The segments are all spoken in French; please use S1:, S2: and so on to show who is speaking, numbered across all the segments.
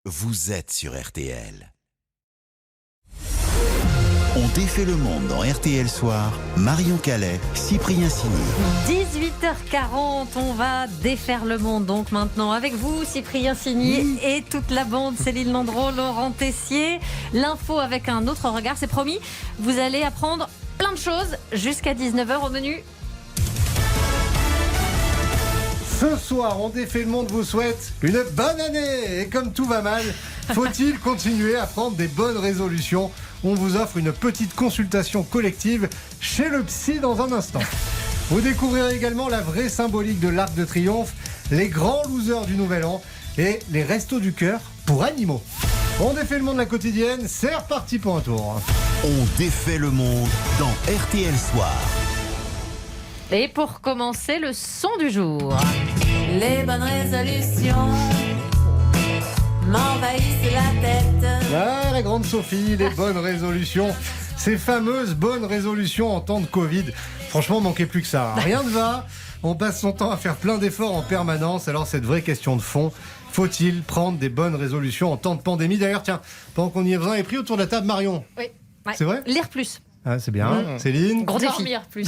S1: Vous êtes sur RTL. On défait le monde dans RTL Soir. Marion Calais, Cyprien Signy.
S2: 18h40, on va défaire le monde donc maintenant avec vous, Cyprien Signy et toute la bande, Céline Landreau, Laurent Tessier. L'info avec un autre regard, c'est promis. Vous allez apprendre plein de choses jusqu'à 19h au menu.
S3: Ce soir, on défait le monde vous souhaite une bonne année. Et comme tout va mal, faut-il continuer à prendre des bonnes résolutions ? On vous offre une petite consultation collective chez le psy dans un instant. Vous découvrirez également la vraie symbolique de l'Arc de Triomphe, les grands losers du Nouvel An et les restos du cœur pour animaux. On défait le monde la quotidienne, c'est reparti pour un tour.
S1: On défait le monde dans RTL Soir.
S2: Et pour commencer, le son du jour.
S4: Les bonnes résolutions m'envahissent la tête.
S3: Ah, la grande Sophie, les bonnes résolutions. Ces fameuses bonnes résolutions en temps de Covid. Franchement, manquait plus que ça. Rien ne va. On passe son temps à faire plein d'efforts en permanence. Alors, cette vraie question de fond, faut-il prendre des bonnes résolutions en temps de pandémie ? D'ailleurs, tiens, pendant qu'on y est, vous en avez pris autour de la table, Marion.
S2: Oui. Ouais.
S3: C'est vrai ?
S2: Lire plus.
S3: Ah, c'est bien. Céline.
S2: Gros dormir plus.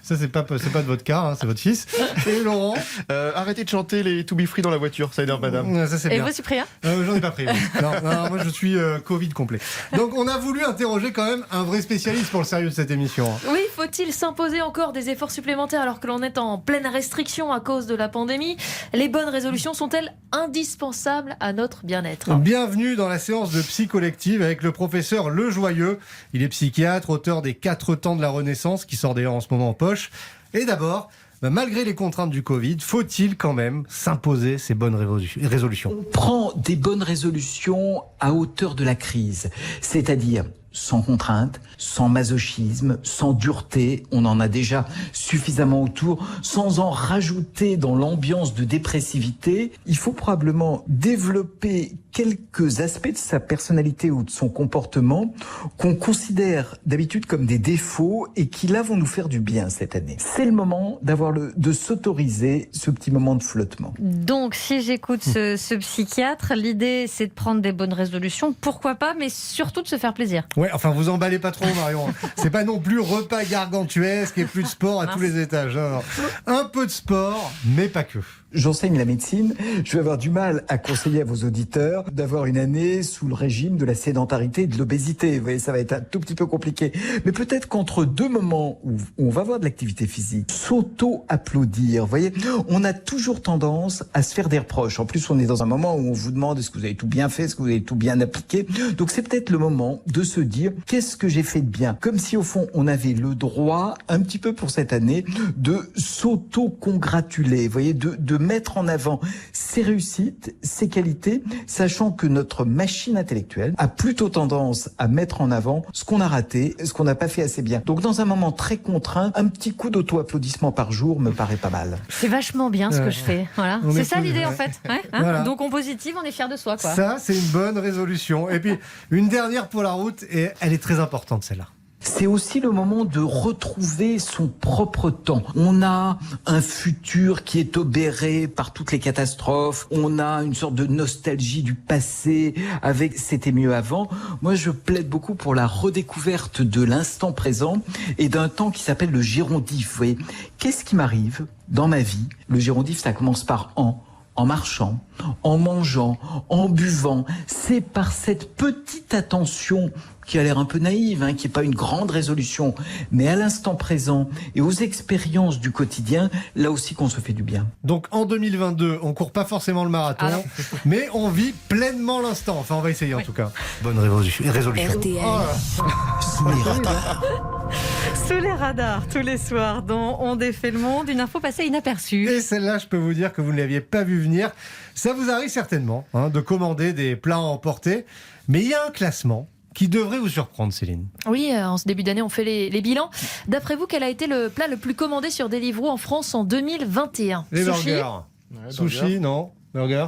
S3: Ça, c'est pas de votre cas, hein, c'est votre fils. Et Laurent.
S5: Arrêtez de chanter les To Be Free dans la voiture, ça énerve madame.
S3: Ça, c'est
S2: Et
S3: bien.
S2: vous, Cyprien ?
S3: J'en ai pas pris. Oui. Non, moi, je suis Covid complet. Donc, on a voulu interroger quand même un vrai spécialiste pour le sérieux de cette émission.
S6: Oui, faut-il s'imposer encore des efforts supplémentaires alors que l'on est en pleine restriction à cause de la pandémie ? Les bonnes résolutions sont-elles indispensables à notre bien-être ?
S3: Bienvenue dans la séance de psy collective avec le professeur Lejoyeux. Il est psychiatre, auteur des 4 temps de la Renaissance, qui sort d'ailleurs en ce moment en poche. Et d'abord, malgré les contraintes du Covid, faut-il quand même s'imposer ces bonnes résolutions ?
S7: On prend des bonnes résolutions à hauteur de la crise, c'est-à-dire sans contrainte, sans masochisme, sans dureté, on en a déjà suffisamment autour, sans en rajouter dans l'ambiance de dépressivité. Il faut probablement développer quelques aspects de sa personnalité ou de son comportement qu'on considère d'habitude comme des défauts et qui là vont nous faire du bien cette année. C'est le moment de s'autoriser ce petit moment de flottement.
S2: Donc, si j'écoute ce psychiatre, l'idée c'est de prendre des bonnes résolutions, pourquoi pas, mais surtout de se faire plaisir.
S3: Ouais, enfin, vous emballez pas trop, Marion. C'est pas non plus repas gargantuesque et plus de sport à tous les étages. Non. Un peu de sport, mais pas que.
S7: J'enseigne la médecine, je vais avoir du mal à conseiller à vos auditeurs d'avoir une année sous le régime de la sédentarité et de l'obésité. Vous voyez, ça va être un tout petit peu compliqué. Mais peut-être qu'entre deux moments où on va avoir de l'activité physique, s'auto-applaudir, vous voyez, on a toujours tendance à se faire des reproches. En plus, on est dans un moment où on vous demande est-ce que vous avez tout bien fait, est-ce que vous avez tout bien appliqué. Donc c'est peut-être le moment de se dire qu'est-ce que j'ai fait de bien ? Comme si au fond, on avait le droit, un petit peu pour cette année, de s'auto-congratuler, vous voyez, de mettre en avant ses réussites, ses qualités, sachant que notre machine intellectuelle a plutôt tendance à mettre en avant ce qu'on a raté, ce qu'on n'a pas fait assez bien. Donc dans un moment très contraint, un petit coup d'auto-applaudissement par jour me paraît pas mal.
S2: C'est vachement bien ce que je fais. Voilà. C'est ça l'idée en fait. Ouais, hein,
S3: voilà.
S2: Donc on positive, on est fiers de soi, quoi.
S3: Ça, c'est une bonne résolution. Et puis, une dernière pour la route, et elle est très importante celle-là.
S7: C'est aussi le moment de retrouver son propre temps. On a un futur qui est obéré par toutes les catastrophes. On a une sorte de nostalgie du passé avec c'était mieux avant. Moi, je plaide beaucoup pour la redécouverte de l'instant présent et d'un temps qui s'appelle le gérondif. Vous voyez, qu'est-ce qui m'arrive dans ma vie ? Le gérondif, ça commence par en marchant, en mangeant, en buvant. C'est par cette petite attention qui a l'air un peu naïve, qui n'est pas une grande résolution, mais à l'instant présent et aux expériences du quotidien, là aussi qu'on se fait du bien.
S3: Donc en 2022, on court pas forcément le marathon, mais on vit pleinement l'instant. Enfin, on va essayer en tout cas. Bonne résolution.
S4: RTL.
S1: Sous les radars.
S2: Sous les radars, tous les soirs, dont on défait le monde, une info passée inaperçue.
S3: Et celle-là, je peux vous dire que vous ne l'aviez pas vu venir. Ça vous arrive certainement de commander des plats à emporter, mais il y a un classement qui devrait vous surprendre, Céline.
S6: Oui, en ce début d'année, on fait les bilans. D'après vous, quel a été le plat le plus commandé sur Deliveroo en France en 2021 ?
S3: Les
S6: Sushi ?
S3: burgers.
S5: Ouais,
S3: Sushi, non. Burger.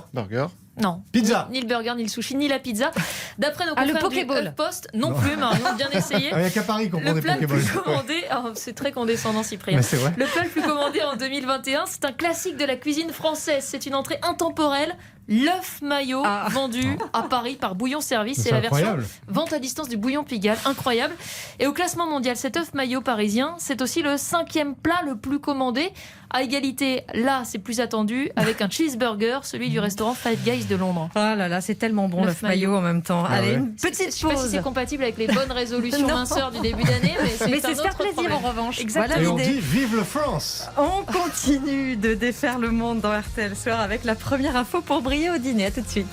S6: Non.
S3: Pizza.
S6: Ni le burger, ni le sushi, ni la pizza. D'après nos
S2: Ah, le
S6: confrères du
S2: Pokéball.
S6: HuffPost, non plus, Marion, bien essayé.
S3: Il n'y a qu'à Paris qu'on prend
S6: Le
S3: des
S6: plat le
S3: Pokéballs.
S6: plus commandé, c'est très condescendant, Cyprien.
S3: Mais c'est vrai.
S6: Le plat le plus commandé en 2021, c'est un classique de la cuisine française. C'est une entrée intemporelle, l'œuf maillot vendu à Paris par Bouillon Service. C'est la version vente à distance du bouillon Pigalle. Incroyable. Et au classement mondial, cet œuf maillot parisien, c'est aussi le 5e plat le plus commandé. À égalité, là, c'est plus attendu, avec un cheeseburger, celui du restaurant Five Guys de Londres.
S2: Ah là là, c'est tellement bon l'œuf maillot en même temps. Allez, une petite pause.
S6: Je ne sais pas si c'est compatible avec les bonnes résolutions minceurs du début d'année, mais c'est
S2: se faire plaisir
S6: problème.
S2: en revanche.
S3: Exactement. Et on dit vive le France.
S2: On continue de défaire le monde dans RTL Soir avec la première info pour briller au dîner. À tout de suite.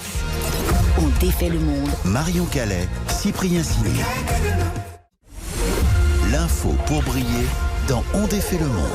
S1: On défait le monde. Marion Calais, Cyprien Signy. L'info pour briller dans On défait le monde.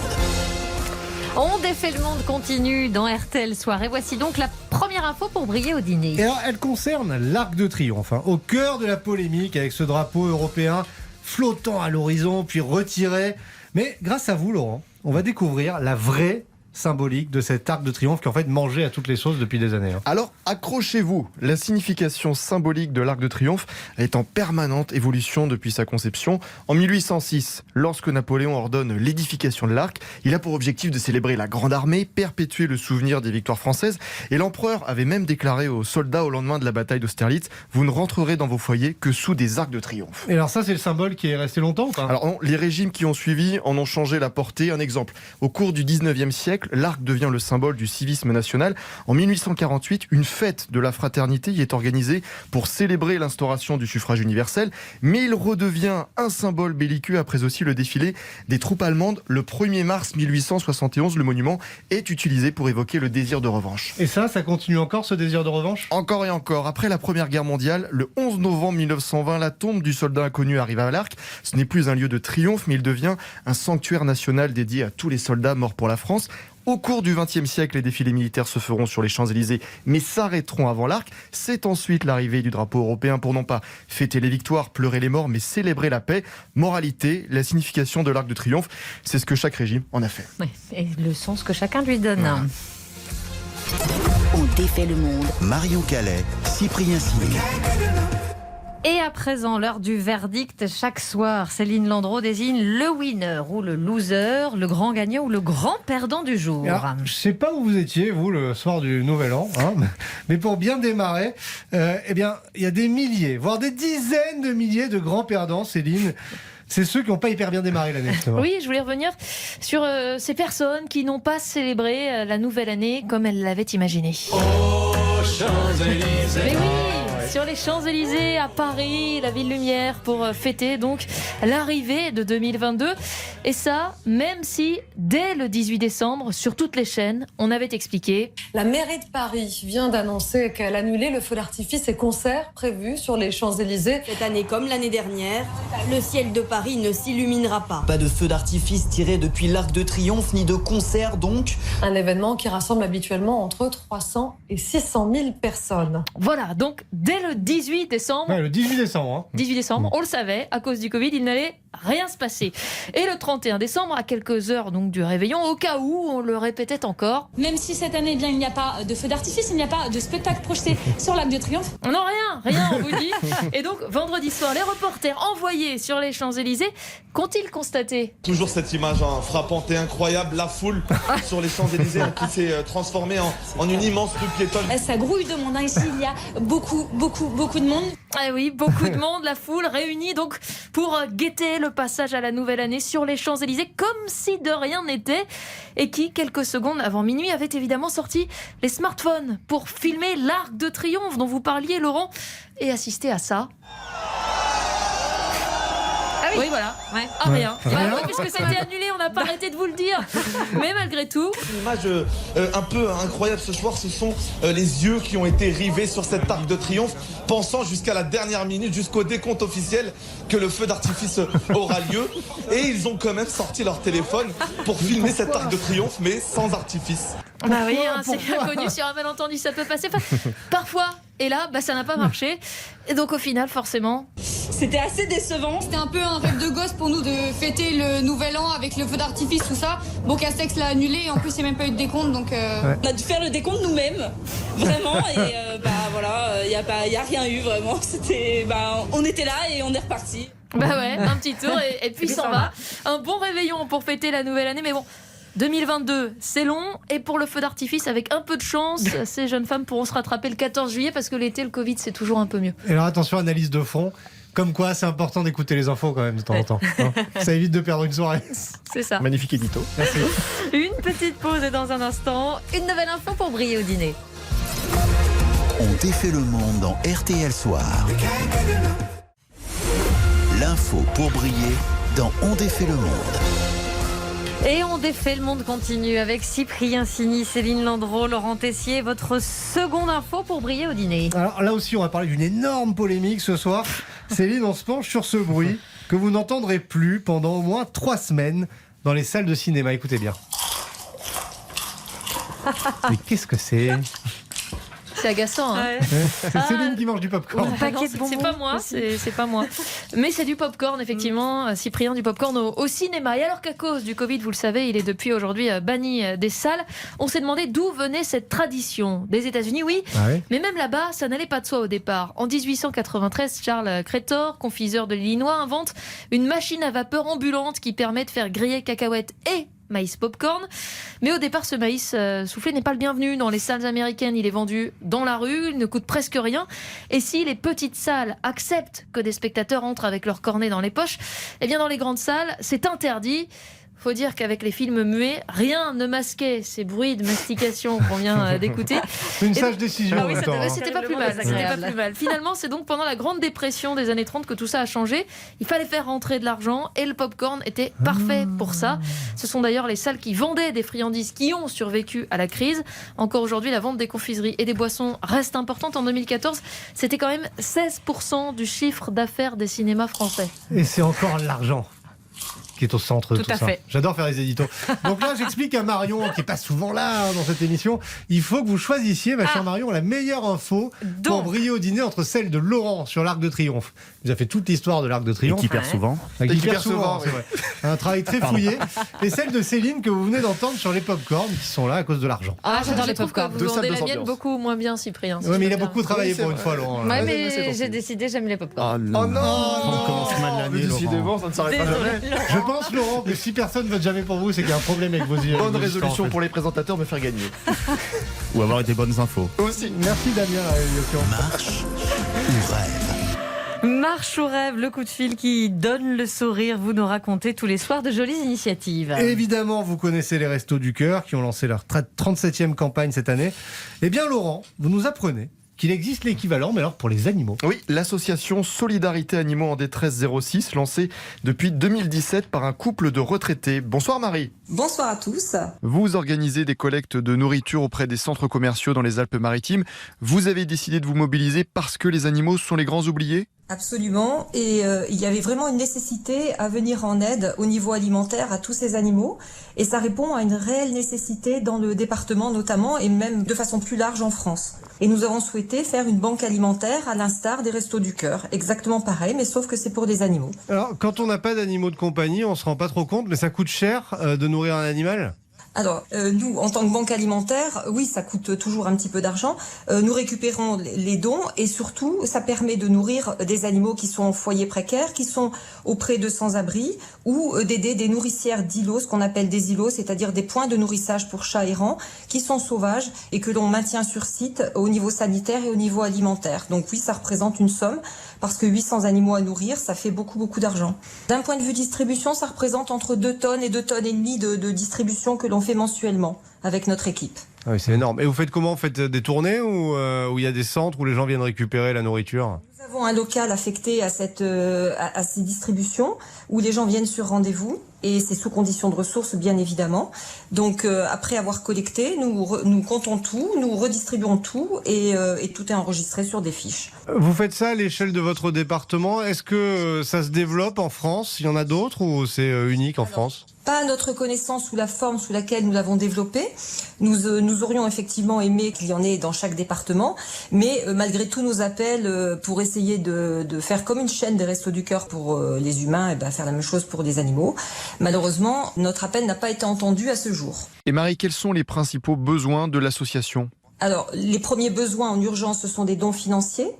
S2: On défait le monde continue dans RTL Soir. Et voici donc la première info pour briller au dîner.
S3: Et alors, elle concerne l'Arc de Triomphe, au cœur de la polémique avec ce drapeau européen flottant à l'horizon puis retiré. Mais grâce à vous, Laurent, on va découvrir la vraie symbolique de cet Arc de Triomphe qui en fait mangeait à toutes les sauces depuis des années.
S5: Alors accrochez-vous, la signification symbolique de l'Arc de Triomphe est en permanente évolution depuis sa conception. En 1806, lorsque Napoléon ordonne l'édification de l'Arc, il a pour objectif de célébrer la Grande Armée, perpétuer le souvenir des victoires françaises, et l'empereur avait même déclaré aux soldats au lendemain de la bataille d'Austerlitz: vous ne rentrerez dans vos foyers que sous des arcs de triomphe.
S3: Et alors ça, c'est le symbole qui est resté longtemps ou pas ?
S5: Alors non, les régimes qui ont suivi en ont changé la portée. Un exemple, au cours du 19e siècle, l'arc devient le symbole du civisme national. En 1848, une fête de la fraternité y est organisée pour célébrer l'instauration du suffrage universel, mais il redevient un symbole belliqueux après aussi le défilé des troupes allemandes. Le 1er mars 1871, le monument est utilisé pour évoquer le désir de revanche.
S3: Et ça continue encore, ce désir de revanche ?
S5: Encore et encore. Après la Première Guerre mondiale, le 11 novembre 1920, la tombe du soldat inconnu arrive à l'Arc. Ce n'est plus un lieu de triomphe, mais il devient un sanctuaire national dédié à tous les soldats morts pour la France. Au cours du XXe siècle, les défilés militaires se feront sur les Champs-Élysées, mais s'arrêteront avant l'Arc. C'est ensuite l'arrivée du drapeau européen pour non pas fêter les victoires, pleurer les morts, mais célébrer la paix. Moralité, la signification de l'Arc de Triomphe, c'est ce que chaque régime en a fait.
S2: Ouais, et le sens que chacun lui donne.
S5: Voilà.
S1: On défait le monde. Marion Calais, Cyprien Signy.
S2: Et à présent, l'heure du verdict. Chaque soir, Céline Landreau désigne le winner ou le loser, le grand gagnant ou le grand perdant du jour.
S3: Alors, je ne sais pas où vous étiez, vous, le soir du Nouvel An, mais pour bien démarrer, eh bien, il y a des milliers, voire des dizaines de milliers de grands perdants, Céline. C'est ceux qui n'ont pas hyper bien démarré l'année.
S6: Oui, je voulais revenir sur ces personnes qui n'ont pas célébré la nouvelle année comme elles l'avaient imaginé. Mais oui, sur les Champs-Élysées à Paris, la ville lumière, pour fêter donc l'arrivée de 2022. Et ça, même si dès le 18 décembre, sur toutes les chaînes, on avait expliqué.
S8: La mairie de Paris vient d'annoncer qu'elle annulait le feu d'artifice et concerts prévus sur les Champs-Élysées.
S9: Cette année, comme l'année dernière, le ciel de Paris ne s'illuminera pas.
S10: Pas de feu d'artifice tiré depuis l'Arc de Triomphe, ni de concert donc.
S8: Un événement qui rassemble habituellement entre 300 et 600 000 personnes.
S6: Voilà, donc dès le 18 décembre...
S3: Ouais, le 18 décembre.
S6: 18 décembre, on le savait, à cause du Covid, il n'allait rien se passer. Et le 31 décembre, à quelques heures donc du réveillon, au cas où, on le répétait encore.
S11: Même si cette année, il n'y a pas de feu d'artifice, il n'y a pas de spectacle projeté sur l'Arc de Triomphe.
S6: Non, rien, on vous dit. Et donc, vendredi soir, les reporters envoyés sur les Champs-Élysées, qu'ont-ils constaté ?
S12: Toujours cette image frappante et incroyable, la foule sur les Champs-Élysées qui s'est transformée en une immense rue piétonne.
S11: Ça grouille de monde, ici il y a beaucoup de monde.
S6: Ah oui, beaucoup de monde, la foule réunie donc pour guetter le passage à la nouvelle année sur les Champs-Élysées comme si de rien n'était, et qui, quelques secondes avant minuit, avait évidemment sorti les smartphones pour filmer l'Arc de Triomphe dont vous parliez, Laurent, et assister à ça. Oui, voilà. Ouais. Ah, rien. Bah, oui, puisque ça a été annulé, on n'a pas arrêté de vous le dire. Mais malgré tout...
S12: Une image un peu incroyable ce soir, ce sont les yeux qui ont été rivés sur cet Arc de Triomphe, pensant jusqu'à la dernière minute, jusqu'au décompte officiel, que le feu d'artifice aura lieu. Et ils ont quand même sorti leur téléphone pour filmer cet Arc de Triomphe, mais sans artifice.
S6: Bah oui, c'est inconnu, sur un malentendu, ça peut passer. Enfin, parfois, et là, ça n'a pas marché. Et donc au final, forcément...
S11: C'était assez décevant.
S13: C'était un peu un rêve de gosse pour nous de fêter le nouvel an avec le feu d'artifice, tout ça. Bon, Castex l'a annulé et en plus il n'y a même pas eu de décompte, donc...
S11: On a dû faire le décompte nous-mêmes, vraiment, et voilà, il n'y a rien eu vraiment. C'était, on était là et on est reparti.
S6: Bah ouais, un petit tour et puis s'en va. Un bon réveillon pour fêter la nouvelle année, mais bon... 2022, c'est long. Et pour le feu d'artifice, avec un peu de chance, ces jeunes femmes pourront se rattraper le 14 juillet parce que l'été, le Covid, c'est toujours un peu mieux.
S3: Et alors attention, analyse de fond. Comme quoi, c'est important d'écouter les infos quand même de temps en temps. Hein. Ça évite de perdre une soirée.
S6: C'est ça.
S5: Magnifique édito.
S3: Merci.
S2: Une petite pause et dans un instant, une nouvelle info pour briller au dîner.
S1: On défait le monde dans RTL Soir. L'info pour briller dans On défait le monde.
S2: Et on défait le monde continue avec Cyprien Sini, Céline Landreau, Laurent Tessier. Votre seconde info pour briller au dîner.
S3: Alors là aussi, on va parler d'une énorme polémique ce soir. Céline, on se penche sur ce bruit que vous n'entendrez plus pendant au moins 3 semaines dans les salles de cinéma. Écoutez bien. Mais qu'est-ce que c'est ?
S6: C'est agaçant. Hein.
S3: C'est Céline qui mange du popcorn.
S6: C'est pas moi, c'est pas moi. Mais c'est du popcorn, effectivement. Cyprien, du popcorn au cinéma. Et alors qu'à cause du Covid, vous le savez, il est depuis aujourd'hui banni des salles, on s'est demandé d'où venait cette tradition. Des États-Unis, oui. Mais même là-bas, ça n'allait pas de soi au départ. En 1893, Charles Crétor, confiseur de l'Illinois, invente une machine à vapeur ambulante qui permet de faire griller cacahuètes et maïs popcorn. Mais au départ, ce maïs soufflé n'est pas le bienvenu. Dans les salles américaines, il est vendu dans la rue, il ne coûte presque rien. Et si les petites salles acceptent que des spectateurs entrent avec leur cornet dans les poches, eh bien dans les grandes salles, c'est interdit. Faut dire qu'avec les films muets, rien ne masquait ces bruits de mastication qu'on vient d'écouter.
S3: Une sage décision.
S6: Ah oui, c'était pas plus mal. C'était pas plus mal. Finalement, c'est donc pendant la Grande Dépression des années 30 que tout ça a changé. Il fallait faire rentrer de l'argent et le popcorn était parfait pour ça. Ce sont d'ailleurs les salles qui vendaient des friandises qui ont survécu à la crise. Encore aujourd'hui, la vente des confiseries et des boissons reste importante. En 2014, c'était quand même 16% du chiffre d'affaires des cinémas français.
S3: Et c'est encore l'argent qui est au centre de tout
S2: à
S3: ça.
S2: fait.
S3: J'adore faire les éditos. Donc là, j'explique à Marion, qui n'est pas souvent là dans cette émission, il faut que vous choisissiez, ma chère Marion, la meilleure info pour briller au dîner entre celle de Laurent sur l'Arc de Triomphe. Il nous a fait toute l'histoire de l'Arc de Triomphe.
S1: Et qui perd souvent.
S3: Et qui perd souvent, c'est vrai. Un travail très fouillé. Et celle de Céline que vous venez d'entendre sur les pop-corns qui sont là à cause de l'argent.
S6: Ah, j'adore les pop-corns. Vous vendez la mienne beaucoup moins bien, Cyprien.
S3: Oui, mais il a beaucoup travaillé pour une fois, Laurent.
S2: Ouais, mais j'ai décidé, j'aime les pop-corns.
S5: Oh non,
S1: On commence mal l'année,
S5: décidément, ça ne s'arrête pas jamais.
S3: Je pense, Laurent, que si personne ne vote jamais pour vous, c'est qu'il y a un problème avec vos yeux.
S5: Bonne résolution pour les présentateurs, me faire gagner.
S1: Ou avoir des bonnes infos.
S5: Aussi.
S3: Merci Damien, la réalisation.
S1: Marche ou rêve.
S2: Marche au rêve, le coup de fil qui donne le sourire. Vous nous racontez tous les soirs de jolies initiatives.
S3: Évidemment, vous connaissez les Restos du Cœur qui ont lancé leur 37e campagne cette année. Eh bien, Laurent, vous nous apprenez qu'il existe l'équivalent, mais alors pour les animaux.
S5: Oui, l'association Solidarité Animaux en détresse 06, lancée depuis 2017 par un couple de retraités. Bonsoir Marie.
S14: Bonsoir à tous.
S5: Vous organisez des collectes de nourriture auprès des centres commerciaux dans les Alpes-Maritimes. Vous avez décidé de vous mobiliser parce que les animaux sont les grands oubliés ?
S14: Absolument. Et il y avait vraiment une nécessité à venir en aide au niveau alimentaire à tous ces animaux. Et ça répond à une réelle nécessité dans le département notamment et même de façon plus large en France. Et nous avons souhaité faire une banque alimentaire à l'instar des Restos du Cœur. Exactement pareil, mais sauf que c'est pour des animaux.
S3: Alors, quand on n'a pas d'animaux de compagnie, on se rend pas trop compte, mais ça coûte cher de nourrir un animal ?
S14: Alors, nous, en tant que banque alimentaire, oui, ça coûte toujours un petit peu d'argent. Nous récupérons les dons et surtout, ça permet de nourrir des animaux qui sont en foyer précaire, qui sont auprès de sans-abri ou d'aider des nourricières d'îlots, ce qu'on appelle des îlots, c'est-à-dire des points de nourrissage pour chats errants qui sont sauvages et que l'on maintient sur site au niveau sanitaire et au niveau alimentaire. Donc oui, ça représente une somme parce que 800 animaux à nourrir, ça fait beaucoup d'argent. D'un point de vue distribution, ça représente entre 2 tonnes et 2 tonnes et demie de distribution que l'on fait mensuellement avec notre équipe.
S3: Ah oui, c'est énorme. Et vous faites comment ? Vous faites des tournées où il y a des centres où les gens viennent récupérer la nourriture ?
S14: Nous avons un local affecté à ces distributions où les gens viennent sur rendez-vous et c'est sous condition de ressources bien évidemment. Donc après avoir collecté, nous comptons tout, nous redistribuons tout et tout est enregistré sur des fiches.
S3: Vous faites ça à l'échelle de votre département. Est-ce que ça se développe en France ? Il y en a d'autres ou c'est unique en France ?
S14: Pas à notre connaissance sous la forme sous laquelle nous l'avons développé. Nous aurions effectivement aimé qu'il y en ait dans chaque département, mais malgré tous nos appels pour essayer de faire comme une chaîne des Restos du Cœur pour les humains, et faire la même chose pour les animaux. Malheureusement, notre appel n'a pas été entendu à ce jour.
S5: Et Marie, quels sont les principaux besoins de l'association ?
S14: Alors, les premiers besoins en urgence, ce sont des dons financiers.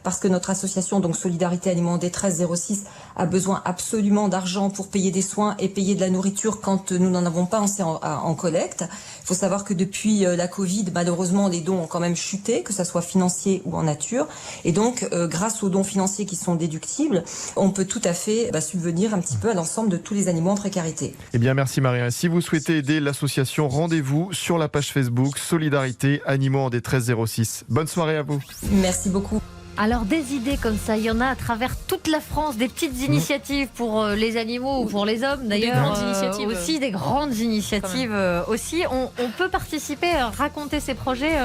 S14: Parce que notre association, donc Solidarité Aliments en détresse 06, a besoin absolument d'argent pour payer des soins et payer de la nourriture quand nous n'en avons pas en collecte. Il faut savoir que depuis la Covid, malheureusement, les dons ont quand même chuté, que ça soit financier ou en nature. Et donc, grâce aux dons financiers qui sont déductibles, on peut tout à fait subvenir un petit peu à l'ensemble de tous les animaux en précarité.
S5: Eh bien, merci Maria. Si vous souhaitez aider l'association, rendez-vous sur la page Facebook Solidarité Animaux en détresse 06. Bonne soirée à vous.
S14: Merci beaucoup.
S2: Alors des idées comme ça, il y en a à travers toute la France, des petites initiatives pour les animaux ou pour les hommes d'ailleurs.
S6: Des grandes initiatives.
S2: Aussi des grandes initiatives aussi. On peut participer, raconter ses projets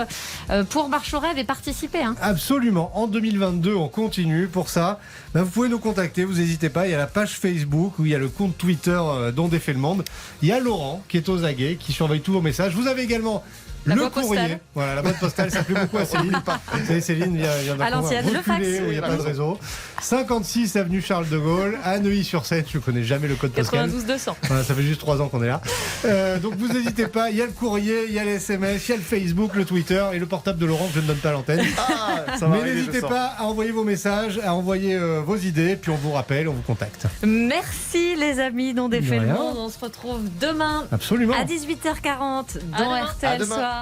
S2: pour Marche aux Rêves et participer.
S3: Absolument. En 2022, on continue. Pour ça, vous pouvez nous contacter, vous n'hésitez pas. Il y a la page Facebook ou il y a le compte Twitter dont défait le monde. Il y a Laurent qui est aux aguets, qui surveille tous vos messages. Vous avez également le courrier. Voilà, la boîte postale, ça plaît beaucoup à Céline. Vous savez, Céline, il y en a
S2: à l'ancienne, le fax.
S3: Où il n'y a pas de réseau. 56 avenue Charles de Gaulle, à Neuilly-sur-Seine. Je ne connais jamais le code postal.
S6: 92 200.
S3: Voilà, ça fait juste 3 ans qu'on est là. Donc vous n'hésitez pas, il y a le courrier, il y a les SMS, il y a le Facebook, le Twitter et le portable de Laurent que je ne donne pas à l'antenne. Mais n'hésitez pas à envoyer vos messages, à envoyer vos idées, puis on vous rappelle, on vous contacte.
S2: Merci les amis dont défait le monde. On se retrouve demain
S3: Absolument.
S2: à 18h40 dans RTL Soir.